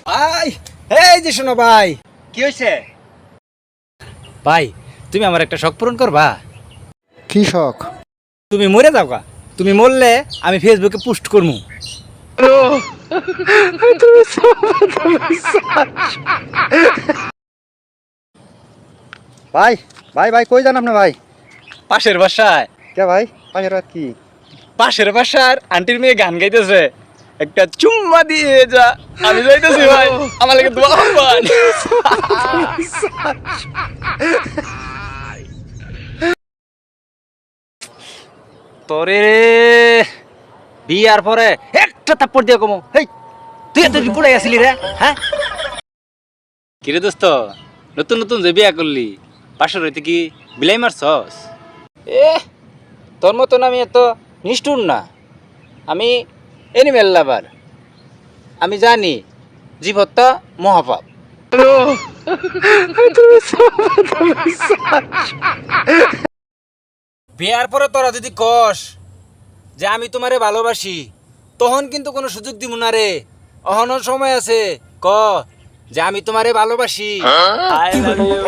ভাই এই যে শোনো ভাই। কি হয়েছে? ভাই তুমি আমার একটা শখ পূরণ করবা। কি শখ? তুমি মরে যাও গা, তুমি মরলে আমি ফেসবুকে পোস্ট করবো। ভাই ভাই ভাই কই যান আপনি ভাই? পাশের বাসায়, কে ভাই? পাশের রাত কি? পাশের বাসার আন্টির মেয়ে গান গাইতেছে, একটা চুম্মা দিয়ে যা। আমি যাইতেছি ভাই, আমার লাগে দোয়া করবেন। তোরে বিয়ার পরে একটা থাপ্পড় দিয়ে কমো। হেই তুই এত কোথায় আসলি রে? হ্যাঁ কিরে দোস্ত, নতুন নতুন যে বিয়া করলি পাশের হইতে কি বিলাই মারছস? এ তোর মতন আমি এত নিষ্ঠুর না, আমি এনিমেল লাভার। আমি জানি জীব হত্যা মহাপাপ। বিয়ার পরে তোরা যদি কস যে আমি তোমারে ভালোবাসি, তখন কিন্তু কোনো সুযোগ দিব না রে। অহনো সময় আছে, ক যে আমি তোমারে ভালোবাসি। I love you.